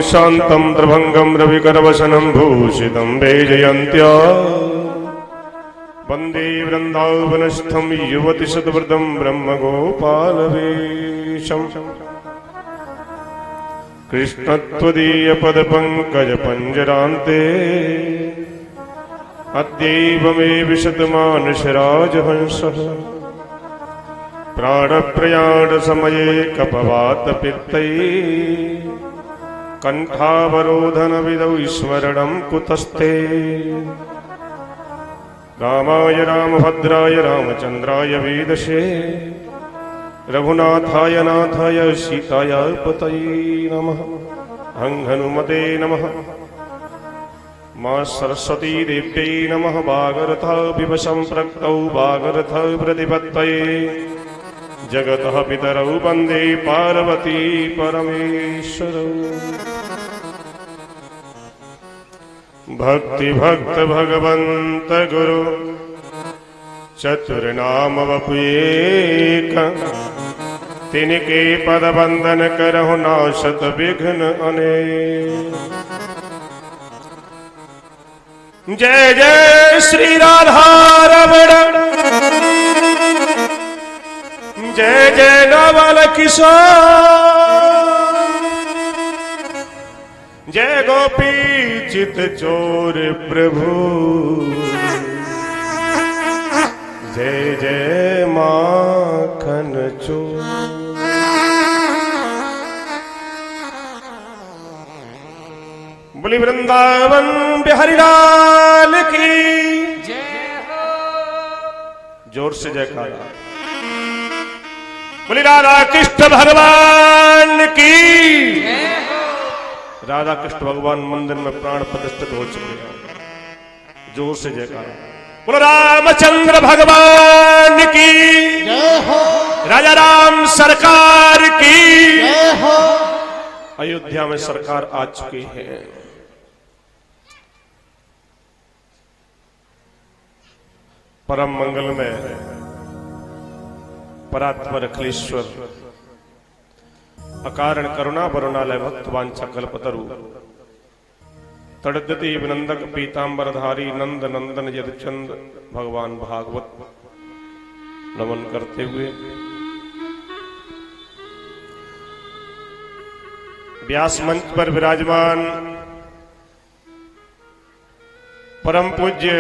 शान्तं द्रभङ्गं रविकरवसनं भूषितं वैजयन्त्या वन्दे वृन्दावनस्थं युवतिशतवृतं ब्रह्मगोपालवेशम् कृष्णत्वदीयपदपङ्कजपञ्जरान्ते अद्यैव मे विशतमानसराजहंसः प्राणप्रयाणसमये कपवातपित्तैः कण्ठावरोधनविदौ स्मरणं कुतस्ते। रामाय रामभद्राय रामचन्द्राय वेदसे रघुनाथाय नाथाय सीताय पतये नमः। हं हनुमते नमः। मां सरस्वती देव्यै नमः। वागरथाविव सम्पृक्तौ वागरथ प्रतिपत्तये जगतः पितरौ वन्दे पार्वती परमेश्वरौ। भक्ति भक्त भगवंत गुरु चतुर्नाम वपुएक तिनके पद बंदन करहु नाशत विघ्न अनेक। जय जय श्री राधा रमण जय जय नवल किशोर जय गोपी चित चोर प्रभु जय जय माखन चोर। बोली वृंदावन बिहारी लाल की जय हो। जोर से जयकारा। बोली राधा कृष्ण भगवान की। राधा कृष्ण भगवान मंदिर में प्राण प्रतिष्ठित हो चुके हैं। जोर से जयकारा। बोलो रामचंद्र भगवान की जय हो। राजा राम सरकार की जय हो। अयोध्या में सरकार आ चुकी है। परम मंगल में परात्पर अखिलेश्वर अकारण करुणा वरुणालय भक्तवांछा कल्पतरु तड़द्यति विनंदक पीतांबरधारी नंद नंदन यदचंद भगवान भागवत नमन करते हुए व्यास मंच पर विराजमान परम पूज्य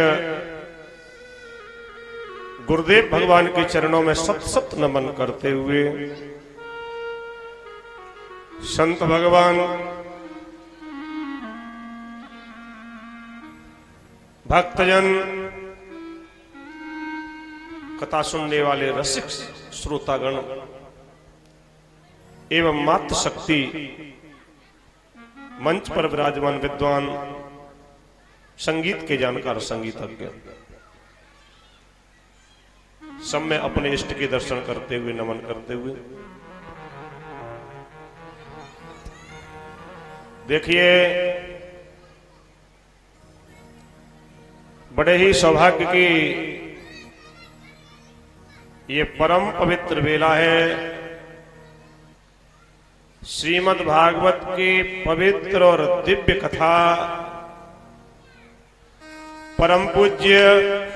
गुरुदेव भगवान के चरणों में सत सत नमन करते हुए संत भगवान भक्तजन कथा सुनने वाले रसिक श्रोतागण एवं मात्र शक्ति मंच पर विराजमान विद्वान संगीत के जानकार संगीतज्ञ सब में अपने इष्ट के दर्शन करते हुए नमन करते हुए देखिए बड़े ही सौभाग्य की ये परम पवित्र वेला है। श्रीमद् भागवत की पवित्र और दिव्य कथा परम पूज्य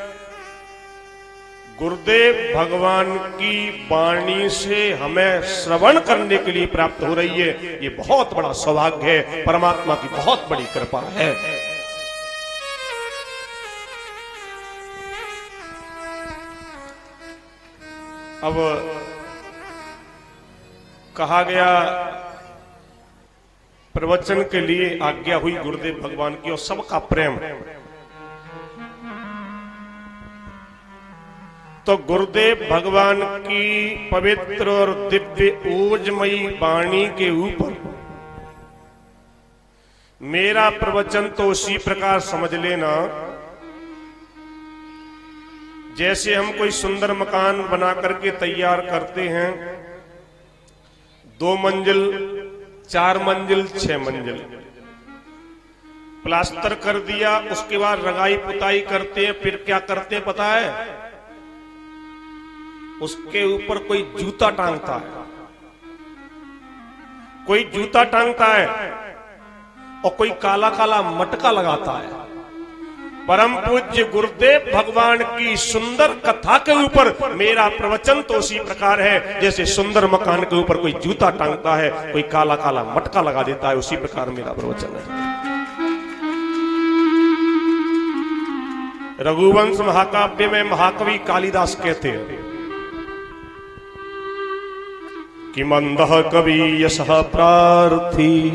गुरुदेव भगवान की वाणी से हमें श्रवण करने के लिए प्राप्त हो रही है। ये बहुत बड़ा सौभाग्य है। परमात्मा की बहुत बड़ी कृपा है। अब कहा गया प्रवचन के लिए आज्ञा हुई गुरुदेव भगवान की और सबका प्रेम। तो गुरुदेव भगवान की पवित्र और दिव्य ओजमयी वाणी के ऊपर मेरा प्रवचन तो उसी प्रकार समझ लेना जैसे हम कोई सुंदर मकान बना करके तैयार करते हैं। 2 मंजिल 4 मंजिल 6 मंजिल प्लास्टर कर दिया, उसके बाद रंगाई पुताई करते हैं। फिर क्या करते हैं पता है? उसके ऊपर कोई जूता टांगता है, कोई जूता टांगता है। और कोई काला काला मटका लगाता है। परम पूज्य गुरुदेव भगवान की सुंदर कथा के ऊपर मेरा प्रवचन तो उसी प्रकार है जैसे सुंदर मकान के ऊपर कोई जूता टांगता है, कोई काला काला मटका लगा देता है, उसी प्रकार मेरा प्रवचन है। रघुवंश महाकाव्य में महाकवि कालिदास कहते हैं कि मंदः कवि यशः प्रार्थी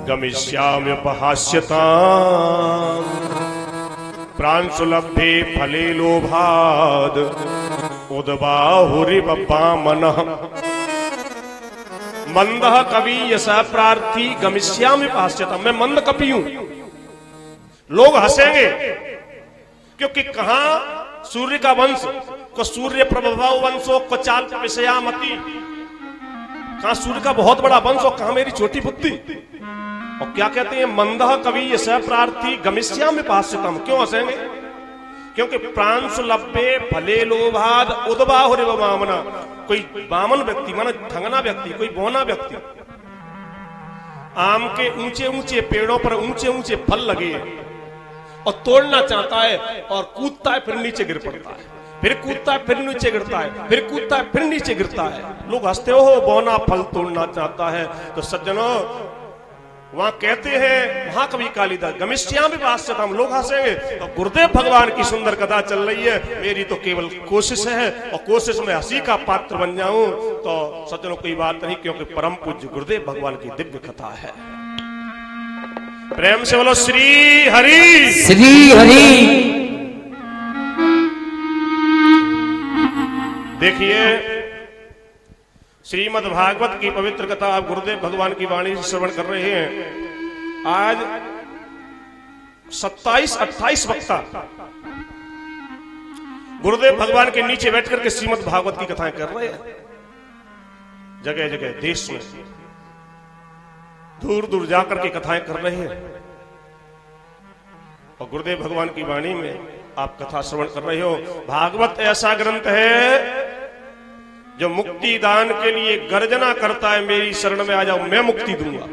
गमिष्याम्युपहास्यताम् प्रांशुलब्धे फले लोभाद् उद्बाहुरिव वामनः। मंदः कवि यशः प्रार्थी गमिष्याम्युपहास्यताम्। मैं मंद कवि हूं, लोग हंसेंगे, क्योंकि कहां सूर्य का वंश को सूर्य प्रभव वंशो को चाल विषयामति, कहां सूर्य का बहुत बड़ा वंश और कहां मेरी छोटी बुद्धि। और क्या कहते हैं, मंदः कवि यशः प्रार्थी गमिष्याम्युपहास्यताम्। क्यों हंसेंगे? क्योंकि प्रांशुलभ्ये फले लोभाद् उद्बाहुरिव वामनः। कोई वामन व्यक्ति माना ठगना व्यक्ति, कोई बौना व्यक्ति आम के ऊंचे ऊंचे पेड़ों पर ऊंचे ऊंचे फल लगे और तोड़ना चाहता है और कूदता है, फिर नीचे गिर पड़ता है, फिर कूदता है, फिर नीचे गिरता है, फिर कूदता है, फिर नीचे गिरता है। लोग हंसते हो बौना फल तोड़ना चाहता है। तो सज्जनों, वहां कहते हैं महाकवि कालिदास गमिष्याम्युपहास्यताम्, लोग हंसेंगे। तो गुरुदेव भगवान की सुंदर कथा चल रही है, मेरी तो केवल कोशिश है और कोशिश में हंसी का पात्र बन जाऊं तो सज्जनों कोई बात नहीं, क्योंकि परम पूज्य गुरुदेव भगवान की दिव्य कथा है। प्रेम से बोलो श्री हरि श्री हरि। देखिए श्रीमद् भागवत की पवित्र कथा आप गुरुदेव भगवान की वाणी से श्रवण कर रहे हैं। आज 27-28 वक्ता गुरुदेव भगवान के नीचे बैठ करके श्रीमद् भागवत की कथाएं कर रहे हैं। जगह जगह देश में दूर दूर जाकर के कथाएं कर रहे हैं और गुरुदेव भगवान की वाणी में आप कथा श्रवण कर रहे हो। भागवत ऐसा ग्रंथ है जो मुक्ति दान के लिए गर्जना करता है, मेरी शरण में आ जाओ मैं मुक्ति दूंगा।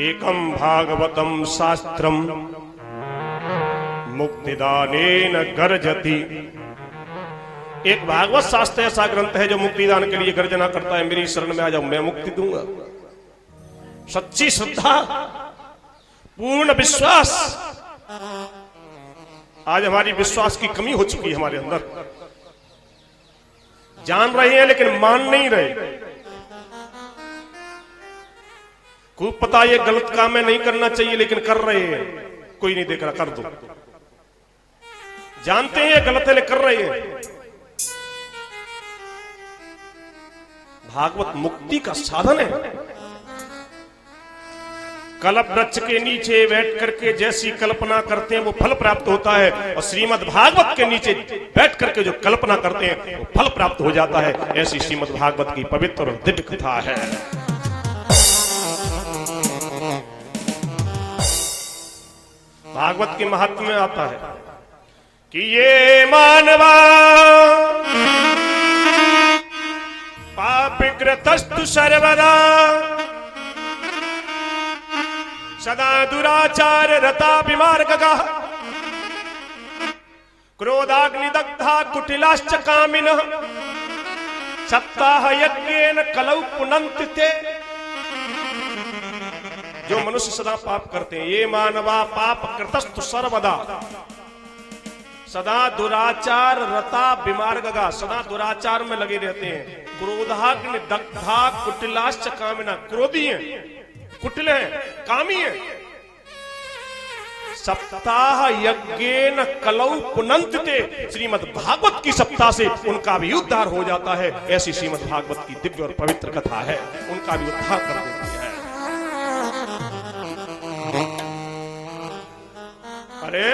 एकम भागवतम शास्त्रम मुक्तिदानेन गर्जति। एक भागवत शास्त्र ऐसा ग्रंथ है जो मुक्तिदान के लिए गर्जना करता है, मेरी शरण में आ जाओ मैं मुक्ति दूंगा। सच्ची श्रद्धा, पूर्ण विश्वास। आज हमारी विश्वास की कमी हो चुकी है हमारे अंदर। जान रहे हैं लेकिन मान नहीं रहे। खूब पता ये गलत काम है, नहीं करना चाहिए, लेकिन कर रहे हैं। कोई नहीं देख रहा, कर दो। जानते हैं ये गलत है लेकिन कर रहे हैं। भागवत मुक्ति का साधन है। कल्प वृक्ष के नीचे बैठ करके जैसी कल्पना करते हैं वो फल प्राप्त होता है, और श्रीमद् भागवत के नीचे बैठ करके जो कल्पना करते हैं वो फल प्राप्त हो जाता है। ऐसी श्रीमद् भागवत की पवित्र और दिव्य कथा है। भागवत के महात्म्य में आता है कि ये मानवा पापिकृतस्तु सर्वदा सदा दुराचार रता विमार्गः क्रोधाग्निदग्धा कुटिलाश्च कामिनः सप्ताह यज्ञेन कलौ पुनन्ति ते। जो मनुष्य सदा पाप करते हैं, ये मानवा पाप कृतस्तु सर्वदा सदा दुराचार रता विमार्गः, सदा दुराचार में लगे रहते हैं। क्रोधाग्निदग्धा कुटिलाश्च कामिनः, क्रोधी हैं, कुटिल है, कामी है। सप्ताह यज्ञेन कलौ पुनन्ति। श्रीमद् भागवत की सप्ताह से उनका भी उद्धार हो जाता है। ऐसी श्रीमद् भागवत की दिव्य और पवित्र कथा है, उनका भी उद्धार कर देती है। अरे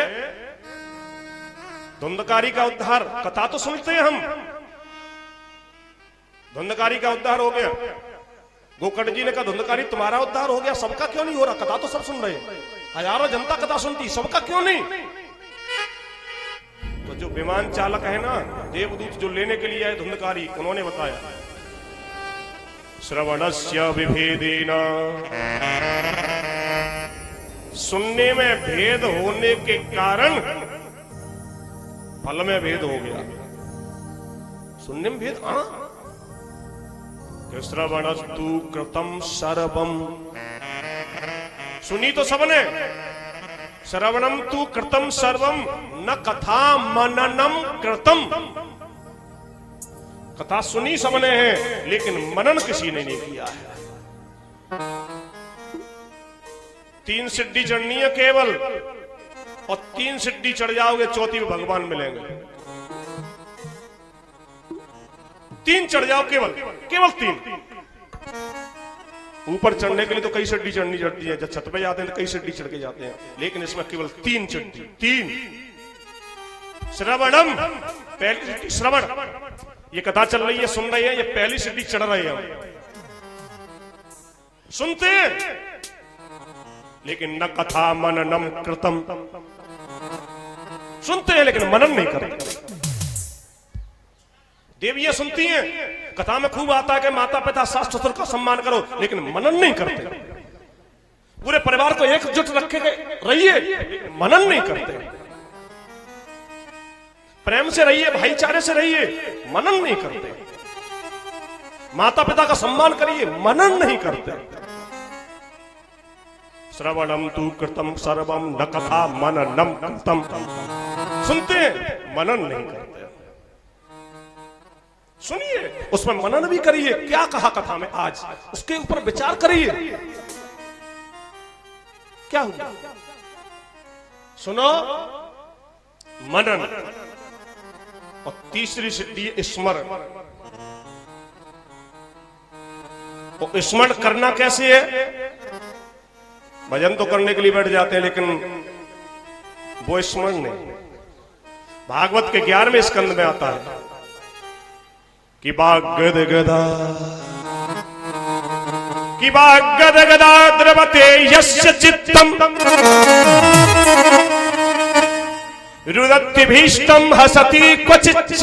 धुंधकारी का उद्धार, कथा तो सुनते हैं हम। धुंधकारी का उद्धार हो गया, गोकर्ण जी ने कहा धुंधकारी तुम्हारा उद्धार हो गया, सबका क्यों नहीं हो रहा? कथा तो सब सुन रहे हैं, हजारों जनता कथा सुनती, सबका क्यों नहीं? तो जो विमान चालक है ना, देवदूत जो लेने के लिए आए धुंधकारी, उन्होंने बताया श्रवणस्य विभेदेन, सुनने में भेद होने के कारण फल में भेद हो गया। सुनने में भेद, श्रवणस्तु कृतम सर्वम, सुनी तो सबने, श्रवणम तु कृतम सर्वम न कथा मननम कृतम, कथा सुनी सबने है लेकिन मनन किसी ने नहीं किया है। 3 सीढ़ी चढ़नी है केवल, और 3 सीढ़ी चढ़ जाओगे चौथी में भगवान मिलेंगे। 3 चढ़ जाओ, केवल 3। ऊपर चढ़ने के लिए तो कई सीढ़ी चढ़नी चढ़ती है, जब छत पे जाते हैं तो कई सीढ़ी चढ़ के जाते हैं, लेकिन इसमें केवल 3 चढ़ती, 3। श्रवणम, पहली सीढ़ी श्रवण, ये कथा चल रही है, सुन रही है, ये पहली सीढ़ी चढ़ रहे हैं, सुनते हैं, लेकिन न कथा मननम कृतम, सुनते हैं लेकिन मनन नहीं करते। देवियां सुनती हैं, कथा में खूब आता है कि माता पिता सास ससुर का सम्मान करो, लेकिन मनन नहीं करते। पूरे परिवार को एकजुट रखे रहिए, मनन नहीं करते। प्रेम से रहिए, भाईचारे से रहिए, मनन नहीं करते। माता पिता का सम्मान करिए, मनन नहीं करते। श्रवणम तु कृतम सर्वम न कथा मननम कृतम, सुनते हैं मनन नहीं करते। सुनिए, उसमें मनन भी करिए, क्या कहा कथा में आज, उसके ऊपर विचार करिए, क्या हुआ। सुनो, मनन, और तीसरी सिद्धि स्मरण। तो स्मरण करना कैसे है? भजन तो करने के लिए बैठ जाते हैं, लेकिन वो स्मरण नहीं। भागवत के 11वें स्कंद में आता है कि बाग गद गदा, कि बाग गद गदा द्रवते यस्य चित्तम रुदति भीष्टम हसति क्वचिच्च।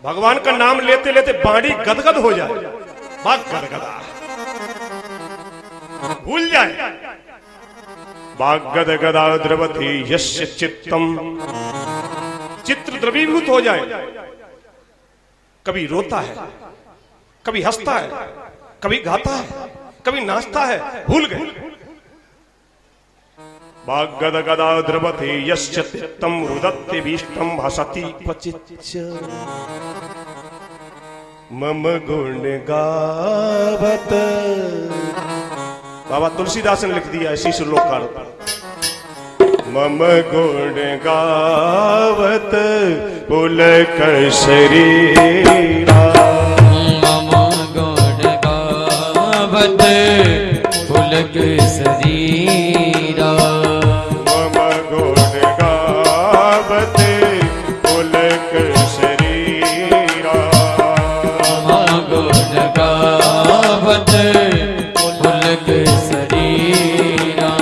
भगवान का नाम लेते लेते बाणी गदगद हो जाए, बाग गदगदा, भूल जाए। बाग गदगदा द्रवति यस्य चित्तम, चित्र द्रवीभूत हो जाए। कभी रोता है, कभी हंसता है, कभी गाता है, कभी नाचता है, भूल गए। बाग गदगदा द्रवति यस्य चित्तम रुदति भीष्टम हसति क्वचिच्च। मम गुण गावत, बाबा तुलसीदास ने लिख दिया इसी श्लोक का। मम गुण गावत पुलक शरीरा, मम गुण गावत पुलक शरीरा, मम गुण गावत पुलक शरीरा, मम गुण गावत पुलक शरीरा।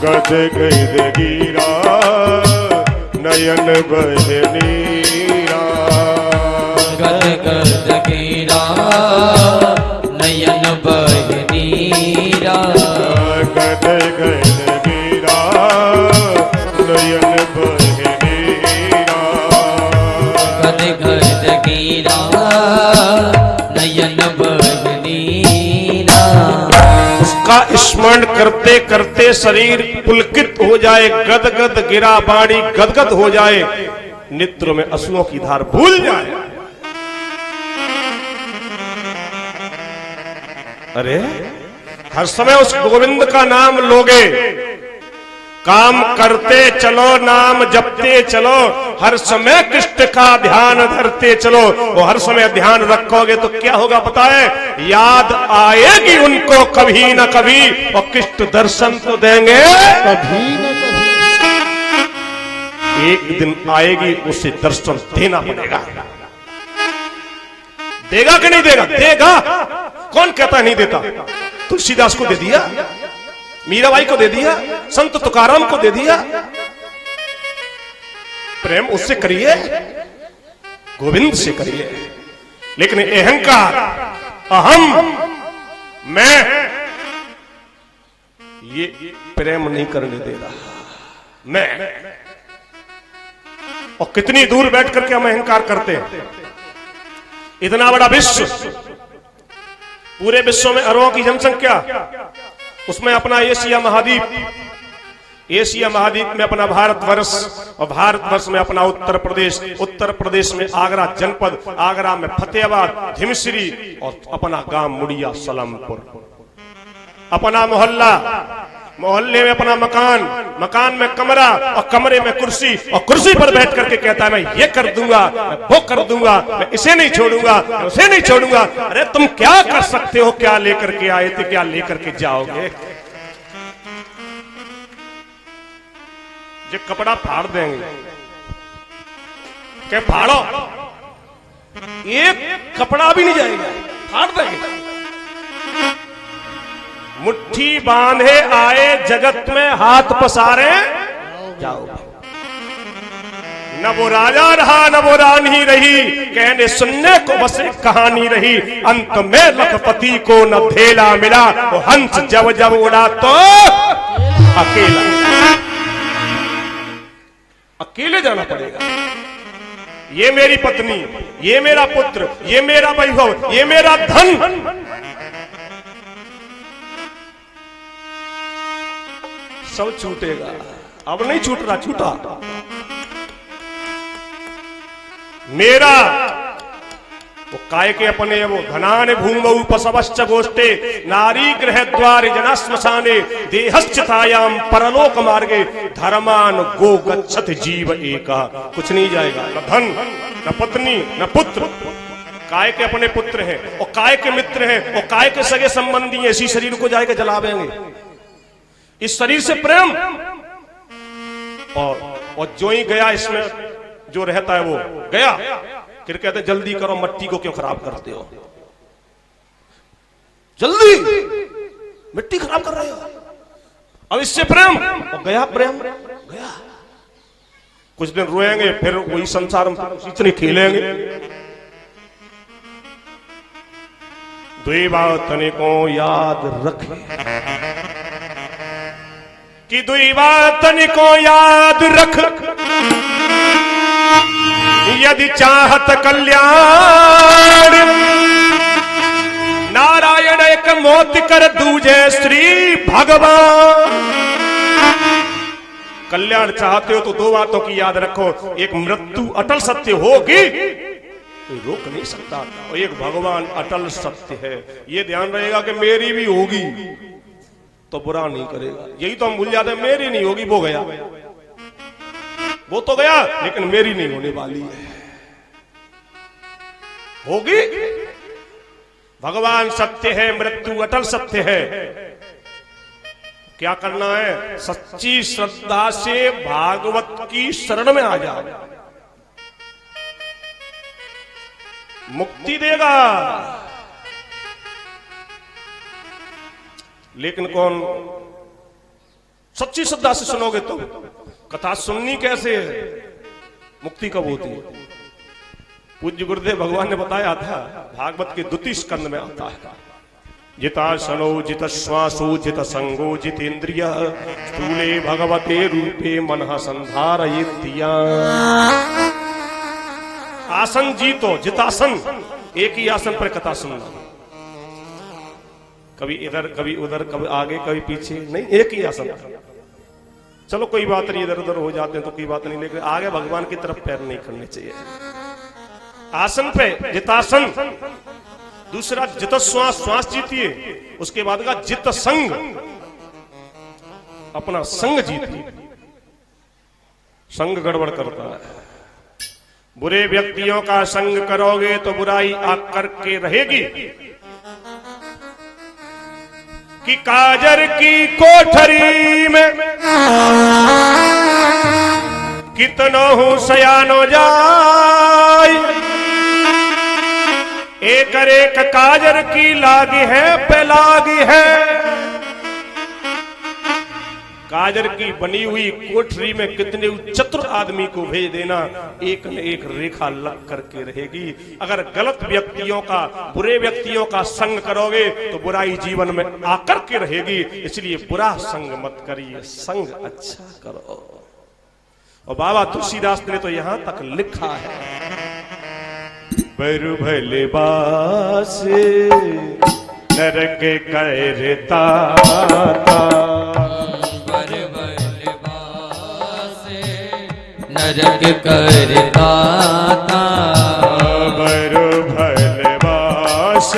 गद गद गिरा नयन बहनीरा, गद गद गिरा नयन बहनीरा, गद गद गिरा नयन बहनीरा, गद गद गिरा नयन बहनीरा। उसका स्मरण करते करते शरीर पुलकित हो जाए, गदगद गिरा बाणी गदगद हो जाए, नेत्रों में अश्रुओं की धार भूल जाए। अरे हर समय उस गोविंद का नाम लोगे, काम करते चलो, नाम जपते चलो, हर समय कृष्ण का ध्यान धरते चलो। वो हर समय ध्यान रखोगे तो क्या होगा पता है? याद आएगी उनको कभी न कभी, और कृष्ण दर्शन तो देंगे कभी न कभी। एक दिन आएगी, उसे दर्शन देना पड़ेगा। देगा कि नहीं देगा? देगा। कौन कहता नहीं देता? तुलसीदास को दे दिया, मीराबाई को दे दिया, संत तुकाराम को दे दिया। प्रेम उससे करिए, गोविंद से करिए। लेकिन अहंकार, अहम, मैं, ये प्रेम नहीं करने दे रहा। मैं, और कितनी दूर बैठ करके हम अहंकार करते हैं। इतना बड़ा विश्व, पूरे विश्व में अरबों की जनसंख्या, उसमें अपना एशिया महाद्वीप, एशिया महाद्वीप में अपना भारतवर्ष, और भारतवर्ष में अपना उत्तर प्रदेश, उत्तर प्रदेश में आगरा जनपद, आगरा में फतेहाबाद, धिमश्री, और अपना गांव मुड़िया सलामपुर, अपना मोहल्ला, मोहल्ले में अपना मकान, मकान में कमरा, और कमरे में कुर्सी, और कुर्सी पर बैठ करके कहता है मैं ये कर दूंगा, मैं वो कर दूंगा, मैं इसे नहीं छोड़ूंगा, मैं उसे नहीं छोड़ूंगा। अरे तुम क्या कर सकते हो? क्या लेकर के आए थे, क्या लेकर के जाओगे? जो कपड़ा फाड़ देंगे, क्या फाड़ो, एक कपड़ा भी नहीं जाएगा, फाड़ देंगे। मुट्ठी बांधे आए जगत में हाथ पसारे जाओ। न वो राजा रहा न वो रानी रही, कहने सुनने को बस एक कहानी रही। अंत में लखपति को न भेला मिला, वो हंस जब जब उड़ा तो अकेला, अकेले जाना पड़ेगा। ये मेरी पत्नी, ये मेरा पुत्र, ये मेरा वैभव, ये मेरा धन, सब छूटेगा। अब नहीं छूट रहा, छूटा मेरा। वो काय के अपने वो धनान भूमौ पशवश्च गोष्ठे नारी गृह द्वार जना श्मशाने देहश्चितायाम परलोक मार्गे धर्मान गो गच्छत जीव एका। कुछ नहीं जाएगा, न धन, न पत्नी, न पुत्र। काय के अपने पुत्र हैं, और काय के मित्र हैं, और काय के सगे संबंधी हैं। इसी शरीर को जाएगा जलावेंगे, इस शरीर से प्रेम। और जो ही गया, इसमें जो रहता है वो गया। फिर कहते जल्दी करो, मट्टी को क्यों खराब करते हो, जल्दी मिट्टी खराब कर रहे हो। अब इससे प्रेम, और गया प्रेम, गया। कुछ दिन रोएंगे, फिर वही संसार में इतने खेलेंगे। दुई बात को याद रखे कि दुई बात को याद रख, यदि चाहत कल्याण। नारायण एक मोति कर दूजे श्री भगवान। कल्याण चाहते हो तो दो बातों की याद रखो, एक मृत्यु अटल सत्य होगी, कोई रोक नहीं सकता, और एक भगवान अटल सत्य है। ये ध्यान रहेगा कि मेरी भी होगी तो बुरा नहीं करेगा। यही तो हम भूल जाते हैं, मेरी नहीं होगी, वो गया, वो तो गया, लेकिन मेरी नहीं होने वाली है, होगी। भगवान सत्य है, मृत्यु अटल सत्य है। क्या करना है? सच्ची श्रद्धा से भागवत की शरण में आ जाओ, मुक्ति देगा। लेकिन कौन? सच्ची श्रद्धा से सुनोगे तो। कथा सुननी कैसे है, मुक्ति कब होती है? पूज्य गुरुदेव भगवान ने बताया था, भागवत के द्वितीय स्कंद में आता है, जितासनो जित श्वासो जित संगो जितेन्द्रिय स्थूले भगवते रूपे मनः संधारयेत्या। आसन जीतो, जितासन, एक ही आसन पर कथा सुनना, कभी इधर कभी उधर, कभी आगे कभी पीछे नहीं, एक ही आसन। चलो कोई बात नहीं, इधर उधर हो जाते हैं तो कोई बात नहीं, लेकिन आगे भगवान की तरफ पैर नहीं करने चाहिए। आसन पे जितासन। दूसरा जित श्वास, श्वास जीतिए। उसके बाद का जित संग, अपना संग जीतिए। संग गड़बड़ करता है, बुरे व्यक्तियों का संग करोगे तो बुराई आकर के रहेगी। कि काजर की कोठरी में कितनो हूं सयानो जाय, एक एक काजर की लागी है पे लागी है। काजर की बनी हुई कोठरी में कितने चतुर आदमी को भेज देना, एक न एक रेखा लग करके रहेगी। अगर गलत व्यक्तियों का, बुरे व्यक्तियों का संग करोगे तो बुराई जीवन में आकर के रहेगी। इसलिए बुरा संग मत करिए, संग अच्छा करो। और बाबा तुलसीदास ने तो यहां तक लिखा है, बरु भले बास नरक करता नरक करता बरु भले बास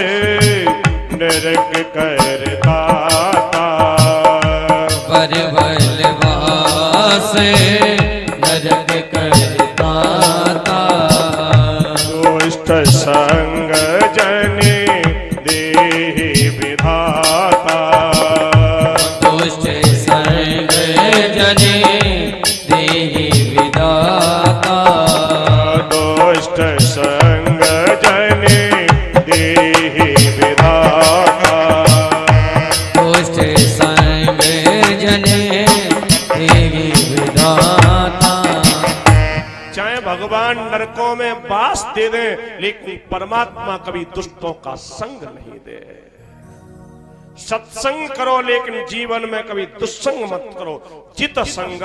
नरक करता बर बलवास नरक करता दुष्ट संग जने देहि विधाता दुष्ट संग जने देहि विधाता दुष्ट संग जने देहि विधाता दुष्ट संग जने देहि विधाता। चाहे भगवान नरकों में वास दे दें, लेकिन परमात्मा कभी दुष्टों का संग नहीं दे। सत्संग करो लेकिन जीवन में कभी दुस्संग मत करो। जित संग,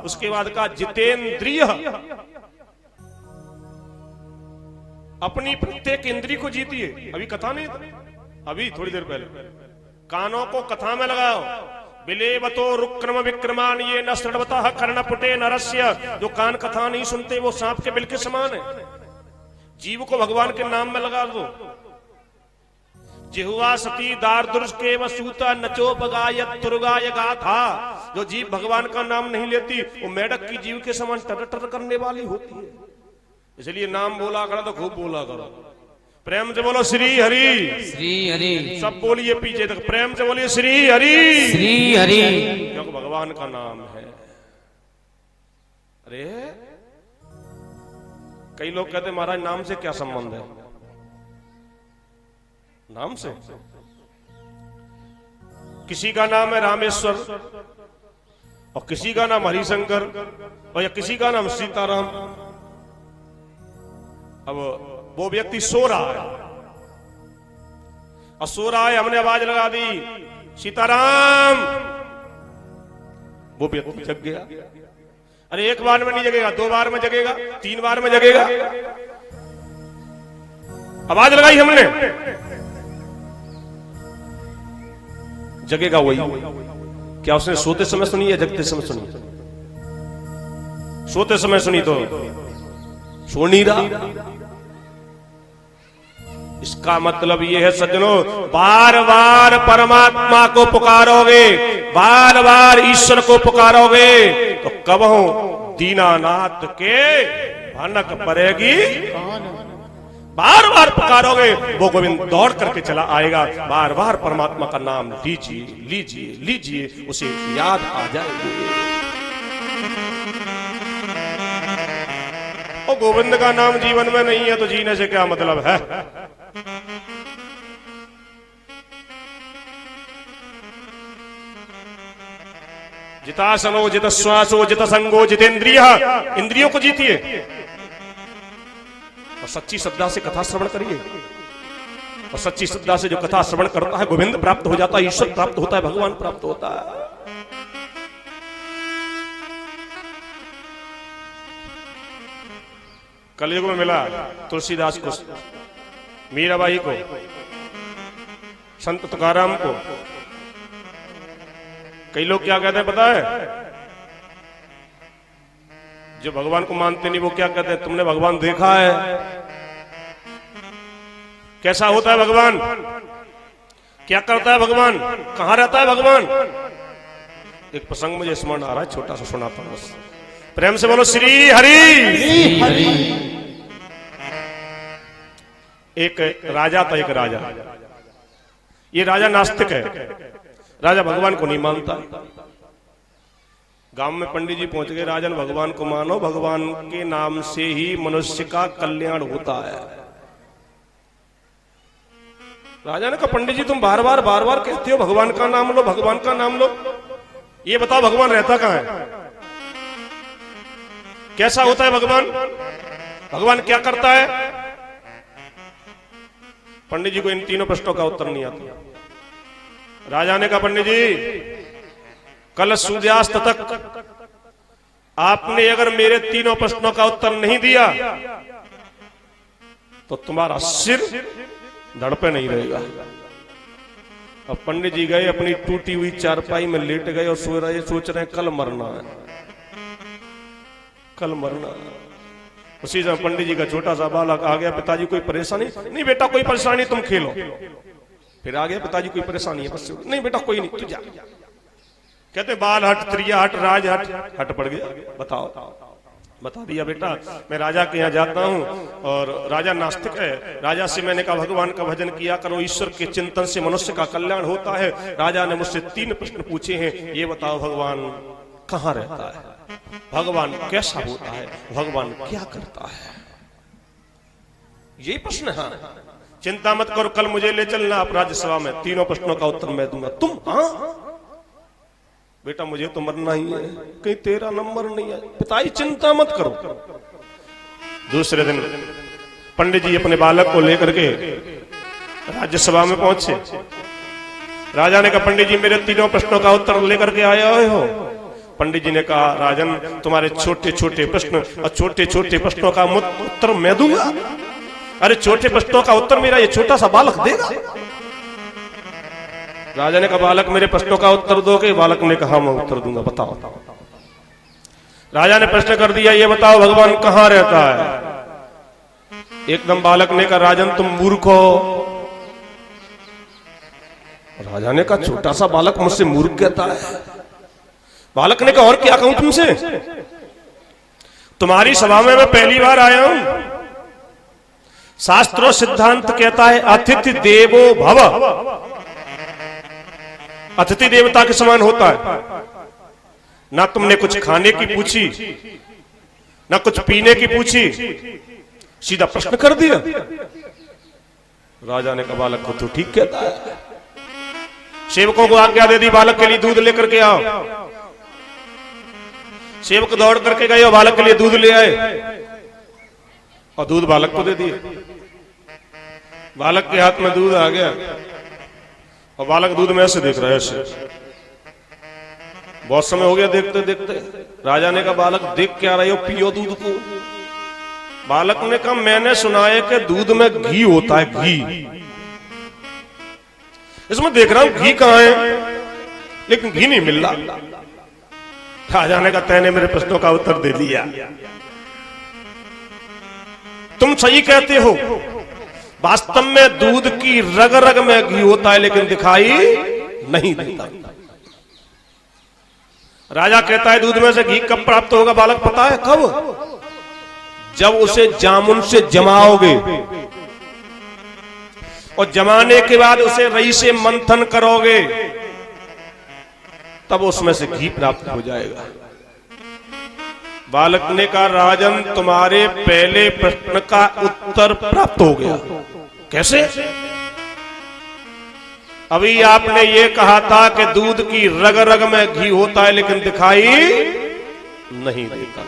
उसके बाद का जितेंद्रिय, अपनी प्रत्येक इंद्री को जीतिए। अभी कथा नहीं, अभी थोड़ी देर पहले कानों को कथा में लगाओ। बिलेवतो रुक्रम विक्रमान ये न श्रवतः कर्णपुटे नरस्य। जो कान कथा नहीं सुनते वो सांप के बिल के समान है। जीव को भगवान के नाम में लगा दो। जिह्वा सती दारदुर्श के वसूता नचो बगायत दुर्गाय गाथा। जो जीव भगवान का नाम नहीं लेती वो मेढक की जीव के समान टर टर करने वाली होती है। इसलिए नाम बोला करो तो खूब बोला करो। प्रेम से बोलो श्री हरि, श्री हरि। सब बोलिए पीछे तक, प्रेम से बोलिए श्री हरि, श्री हरि। क्योंकि भगवान का नाम है। अरे कई लोग कहते महाराज नाम से क्या संबंध है? नाम से किसी का नाम है रामेश्वर और किसी का नाम हरिशंकर और या किसी का नाम सीताराम। अब वो व्यक्ति सो रहा है और सो रहा है, हमने आवाज लगा दी सीताराम, वो व्यक्ति जग गया। अरे एक बार में नहीं जगेगा, 2 बार में जगेगा, 3 बार में जगेगा। आवाज लगाई हमने, जगेगा वही। क्या उसने सोते समय सुनी या जगते समय सुनी? सोते समय सुनी तो सो नहीं रहा। इसका मतलब यह है सज्जनों, बार बार परमात्मा को पुकारोगे, बार बार ईश्वर को पुकारोगे तो कबहू दीनानाथ के भनक पड़ेगी। बार बार पुकारोगे वो गोविंद दौड़ करके चला आएगा। बार बार परमात्मा का नाम लीजिए लीजिए लीजिए, उसे याद आ जाएगी। और गोविंद का नाम जीवन में नहीं है तो जीने से क्या मतलब है? जितासनो जित श्वासो जित संगो जितेंद्रिय। इंद्रियों को जीतिए और सच्ची श्रद्धा से कथा श्रवण करिए। और सच्ची श्रद्धा से जो कथा श्रवण करता है गोविंद प्राप्त हो जाता है, ईश्वर प्राप्त होता है, भगवान प्राप्त होता है। कलयुग में मिला तुलसीदास को, मीराबाई को, संत तुकाराम को। कई लोग क्या कहते हैं पता है? जो भगवान को मानते नहीं वो क्या कहते हैं, तुमने भगवान देखा है? कैसा होता है भगवान? क्या करता है भगवान? कहां रहता है भगवान? एक प्रसंग मुझे स्मरण आ रहा है, छोटा सा सुनाता हूं बस। प्रेम से बोलो श्री हरि, श्री हरि। एक राजा था, एक राजा। ये राजा नास्तिक है, राजा भगवान को नहीं मानता। गांव में पंडित जी पहुंच गए, राजन भगवान को मानो, भगवान के नाम से ही मनुष्य का कल्याण होता है। राजा ने कहा पंडित जी तुम बार बार कहते हो भगवान का नाम लो, भगवान का नाम लो। ये बताओ भगवान रहता कहां है? कैसा होता है भगवान? भगवान क्या करता है? पंडित जी को इन तीनों प्रश्नों का उत्तर नहीं आता। राजा ने कहा, पंडित जी कल सूर्यास्त तक आपने अगर मेरे तीनों प्रश्नों का उत्तर नहीं दिया तो तुम्हारा सिर धड़ पे नहीं रहेगा। अब पंडित जी गए, अपनी टूटी हुई चारपाई में लेट गए और सोच रहे हैं कल मरना है, कल मरना है। उसी समय पंडित जी का छोटा सा बालक आ गया, पिताजी कोई परेशानी? नहीं बेटा कोई परेशानी, तुम खेलो। फिर आ गया, पिताजी कोई परेशानी है? बस नहीं बेटा कोई नहीं, तू जा। कहते बाल हट, त्रिया हट, राज हट, हट पड़ गया। बताओ, बता दिया बेटा मैं राजा के यहाँ जाता हूँ और राजा नास्तिक है। राजा से मैंने कहा भगवान का भजन किया करो, ईश्वर के चिंतन से मनुष्य का कल्याण होता है। राजा ने मुझसे 3 प्रश्न पूछे हैं, ये बताओ भगवान कहाँ रहता है, भगवान कैसा होता है, भगवान क्या करता है? यही प्रश्न है। चिंता मत करो, कल मुझे ले चलना आप राज्यसभा में, 3 प्रश्नों का उत्तर मैं दूंगा। तुम? हाँ बेटा मुझे तो मरना ही है, कहीं तेरा नंबर नहीं है। पिताजी चिंता मत करो। दूसरे दिन पंडित जी अपने बालक को लेकर के राज्यसभा में पहुंचे। राजा ने कहा, पंडित जी मेरे 3 प्रश्नों का उत्तर लेकर के आए हो? पंडित जी ने कहा, राजन तुम्हारे छोटे छोटे प्रश्न और छोटे छोटे प्रश्नों का उत्तर मैं दूंगा? अरे छोटे प्रश्नों का उत्तर मेरा ये छोटा सा बालक देगा? राजा ने कहा, बालक मेरे प्रश्नों का उत्तर दोगे? बालक ने कहा, मैं उत्तर दूंगा, बताओ। राजा ने प्रश्न कर दिया, ये बताओ भगवान कहाँ रहता है? एकदम बालक ने कहा, राजन तुम मूर्ख हो। राजा ने कहा, छोटा सा बालक मुझसे मूर्ख कहता है? बालक ने कहा, और क्या कहूं तुमसे? तुम्हारी सभा में मैं पहली बार आया हूं। शास्त्रों सिद्धांत कहता है अतिथि देवो भव, अतिथि देवता के समान होता है। ना तुमने कुछ खाने की पूछी, ना कुछ पीने की पूछी, सीधा प्रश्न कर दिया। राजा ने कहा, बालक को तो ठीक कहता है। सेवकों को आज्ञा दे दी, बालक के लिए दूध लेकर के आओ। सेवक दौड़ करके गए और बालक के लिए दूध ले आए और दूध बालक को दे दिए। बालक के हाथ में दूध आ गया और बालक दूध में ऐसे देख रहा है, ऐसे। बहुत समय हो गया देखते देखते। राजा ने कहा, बालक देख क्या रहे हो, पियो दूध को। बालक ने कहा, मैंने सुना है कि दूध में घी होता है, घी। इसमें देख रहा हूं घी कहां है, लेकिन घी नहीं मिल रहा। राजा ने कहा, तैने मेरे प्रश्नों का उत्तर दे दिया। तुम सही कहते हो, वास्तव में दूध की रग रग में घी होता है, लेकिन दिखाई नहीं देता। राजा कहता है, दूध में से घी कब प्राप्त होगा? बालक, पता है कब? जब उसे जामुन से जमाओगे और जमाने के बाद उसे रई से मंथन करोगे, तब उसमें से घी प्राप्त हो जाएगा। बालक ने कहा, राजन तुम्हारे पहले प्रश्न का उत्तर प्राप्त हो गया। कैसे? अभी आपने ये कहा था कि दूध की रग रग में घी होता है, लेकिन दिखाई नहीं देता।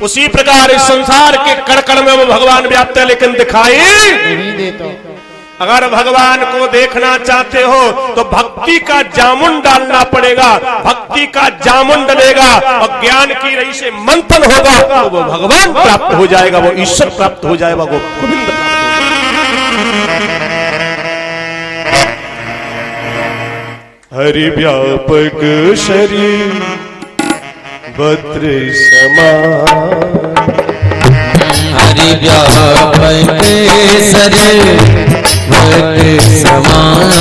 उसी प्रकार इस संसार के कण-कण में वो भगवान व्याप्त है, लेकिन दिखाई नहीं देता। अगर भगवान को देखना चाहते हो तो भक्ति का जामुन डालना पड़ेगा। भक्ति का जामुन डलेगा और ज्ञान की रई से मंथन होगा तो वो भगवान प्राप्त हो जाएगा, वो ईश्वर प्राप्त हो जाएगा, वो गोविंद प्राप्त हो जाएगा। हरि व्यापक शरीर भद्र समान, हरि व्यापक शरीर भद्र समान।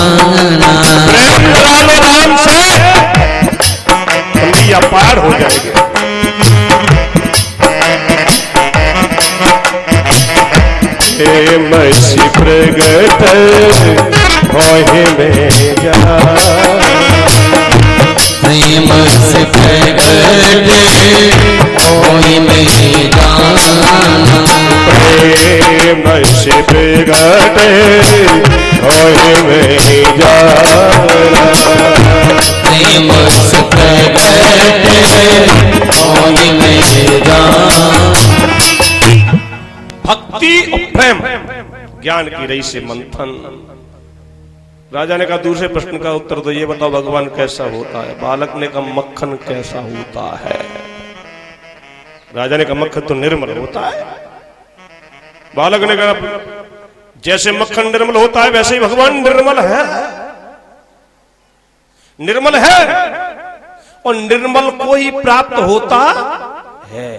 प्रेम वाले नाम से बंदिया पार हो जाएगी। मसी प्रगट होए में जा, मसी प्रगट होए में जाना। प्रेम से प्रगट होए में जाना, मुझ प्रगट कौन में जान। भक्ति और प्रेम ज्ञान की रही से मंथन। राजा ने कहा दूसरे प्रश्न का उत्तर तो ये बताओ भगवान कैसा होता है। बालक ने कहा मक्खन कैसा होता है। राजा ने कहा मक्खन तो निर्मल होता है। बालक ने कहा जैसे मक्खन निर्मल होता है वैसे ही भगवान निर्मल है। निर्मल है और निर्मल को ही प्राप्त होता है।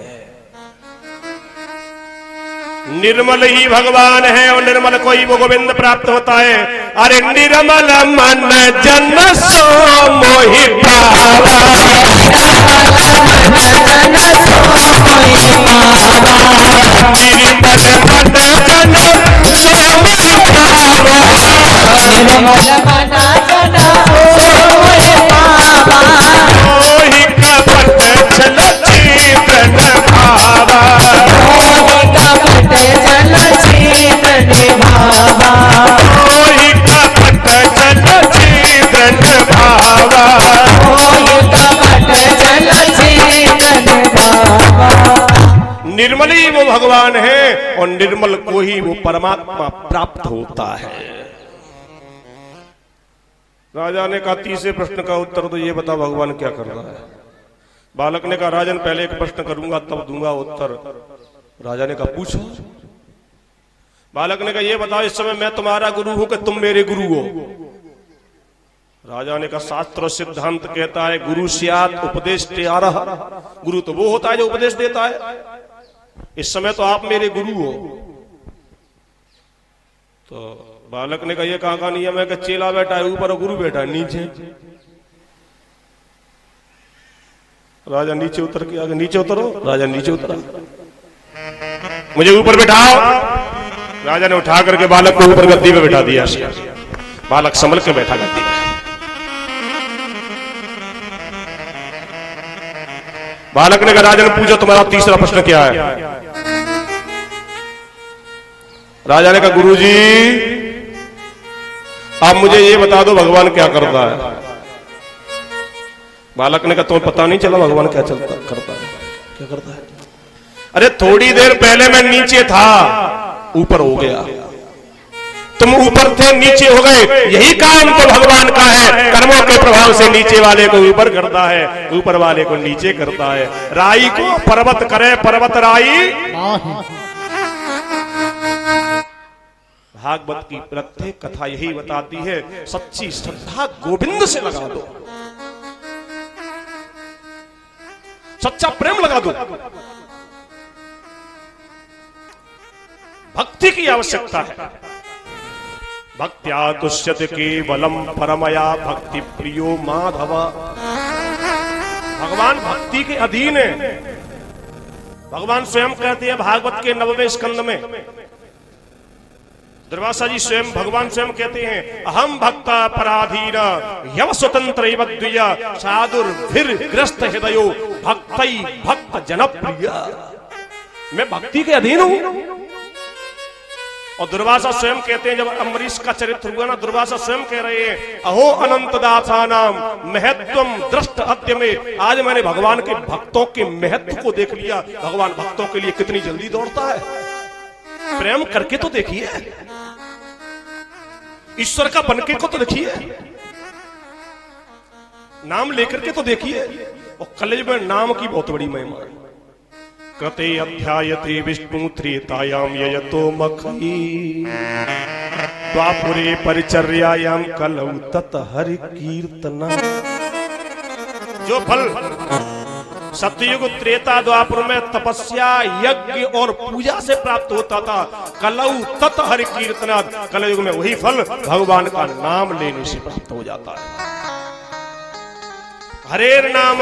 निर्मल ही भगवान है और निर्मल को ही वो गोविंद प्राप्त होता है। अरे निर्मल मन जन सो मोहि पावा। निर्मल मन जन सो मोहि पावा। मोहि कपट छल चेतन भावा। निर्मल ही वो भगवान है और निर्मल को ही वो परमात्मा प्राप्त होता है। राजा ने कहा तीसरे प्रश्न का उत्तर तो ये बता भगवान क्या कर रहा है। बालक ने कहा राजन पहले एक प्रश्न करूंगा तब दूंगा उत्तर। राजा ने कहा पूछो। बालक ने कहा ये बताओ इस समय मैं तुम्हारा गुरु हूं कि तुम मेरे गुरु हो। राजा ने कहा शास्त्र सिद्धांत कहता है गुरु स्यात् उपदेष्टारः। गुरु तो वो होता है जो उपदेश देता है। इस समय तो आप मेरे गुरु हो। तो बालक ने कहा ये कहां का नियम है कि चेला बैठा है ऊपर और गुरु बैठा है नीचे। राजा नीचे उतर के आगे नीचे उतरो। राजा नीचे उतरा। मुझे ऊपर बैठाओ। राजा ने उठा करके बालक को ऊपर गद्दी पे बैठा दिया। बालक संभल के बैठा गद्दी पे। बालक ने कहा राजन पूछो तुम्हारा तीसरा प्रश्न क्या है। राजा ने कहा गुरुजी आप मुझे ये बता दो भगवान क्या करता है। बालक ने कहा तुम्हें पता नहीं चला भगवान क्या चलता करता है क्या करता है। अरे थोड़ी देर पहले मैं नीचे था ऊपर हो गया। तुम ऊपर थे नीचे हो गए। यही काम तो भगवान का है। कर्मों के प्रभाव से नीचे वाले को ऊपर करता है ऊपर वाले को नीचे करता है। राई को पर्वत करे पर्वत राई। भागवत की प्रत्येक कथा यही बताती है सच्ची श्रद्धा गोविंद से लगा दो। सच्चा प्रेम लगा दो। भक्ति की आवश्यकता है। भक्त्या तुष्यति केवलम परमया भक्ति प्रियो माधव। भगवान भक्ति के अधीन है। भगवान स्वयं कहते हैं भागवत के 9वें स्कंद में दुर्वासा जी स्वयं भगवान स्वयं कहते हैं अहम भक्ता पराधीन यव स्वतंत्र द्विज साधुर्भिर ग्रस्त हृदयो भक्तई भक्त जनप्रिय। मैं भक्ति के अधीन हूं। और दुर्वासा स्वयं कहते हैं जब अम्बरीश का चरित्र हुआ ना दुर्वासा स्वयं कह रहे हैं अहो अनंत दासानाम महत्वम दृष्ट अद्य में। आज मैंने भगवान के भक्तों के महत्व को देख लिया। भगवान भक्तों के लिए कितनी जल्दी दौड़ता है। प्रेम करके तो देखिए। ईश्वर का बनके को तो देखिए। नाम लेकर के तो देखिए। और कलयुग में नाम की बहुत बड़ी महिमा है। कृते अध्यायते विष्णु त्रेतायाम ययतो मखई द्वापुरे परिचर्यायाम कलौ तत हरि कीर्तना। जो फल सतयुग त्रेता द्वापर में तपस्या यज्ञ और पूजा से प्राप्त होता था कलौ तत हरि कीर्तना। कलयुग में वही फल भगवान का नाम लेने से प्राप्त हो जाता है। हरेर नाम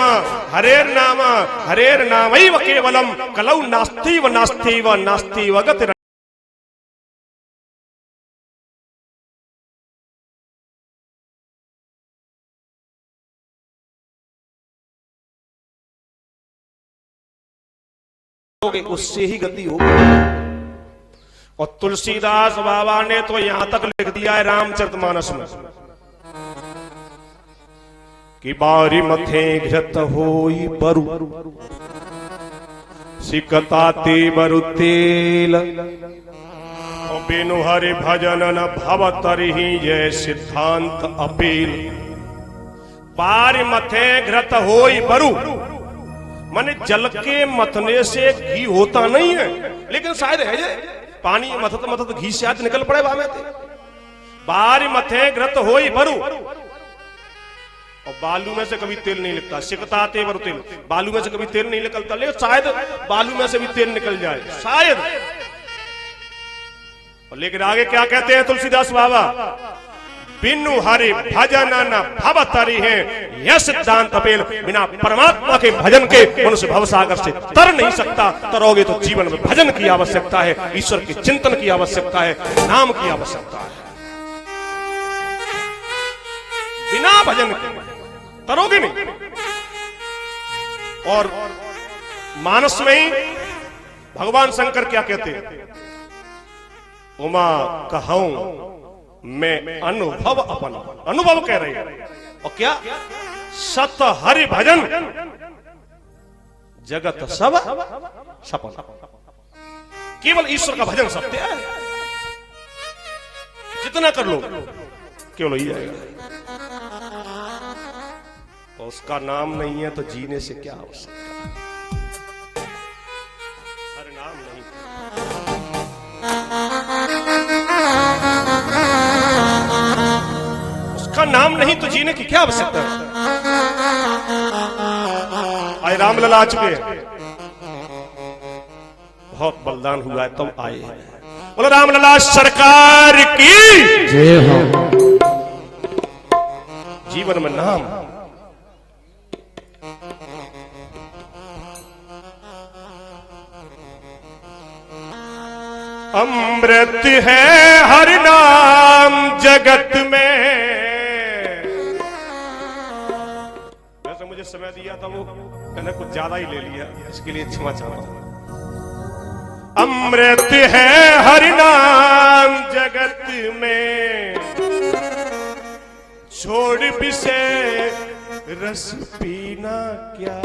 हरेर नाम हरेर नामैव केवलम कलौ नास्ति व गति। उससे ही गति होगी। और तुलसीदास बाबा ने तो यहां तक लिख दिया है रामचरितमानस में कि बारी मथे घृत होई बरु सिकताते बरु तेल बिनु हरि भजन न भव तरही जय सिद्धांत अपील। बारी मथे घृत होई बरु माने जल के मथने से घी होता नहीं है, लेकिन शायद है जे पानी मथत मथत घी से आज निकल पड़े बामे थे। बारी मथे घृत होई बरु, और बालू में से कभी तेल नहीं निकलता। सिकताते बरु तेल, बालू में से कभी तेल नहीं निकलता, लेकिन शायद बालू में से भी तेल निकल जाए शायद। और लेकिन आगे क्या कहते हैं तुलसीदास बाबा, बिनु हरि भजन न भव तरी है यह सिद्धांत अपेल। बिना परमात्मा के भजन के मनुष्य भवसागर से तर नहीं सकता। तरोगे तो जीवन में भजन की आवश्यकता है, ईश्वर के चिंतन की आवश्यकता है, नाम की आवश्यकता है। बिना भजन के तरोगे नहीं। और मानस में ही भगवान शंकर क्या कहते हैं, उमा कहूं मैं अनुभव अपन, अनुभव कह रहे हैं। और क्या सत हरि भजन जगत सब सपन। केवल ईश्वर का भजन सत्य है, जितना कर लो केवल ही आएगा। और उसका नाम नहीं है तो जीने से क्या आवश्यकता। हरि नाम नहीं, उसका नाम नहीं तो जीने की क्या आवश्यकता है। आए रामलला आ चुके हैं, बहुत बलिदान हुआ है तब आए हैं। बोलो रामलला सरकार की जय हो। जीवन में नाम अमृत है हरि नाम जगत में। वैसे मुझे समय दिया था वो मैंने कुछ ज्यादा ही ले लिया, इसके लिए क्षमा चाहता हूं। अमृत है हरि नाम जगत में, छोड़ विषय रस पीना क्या।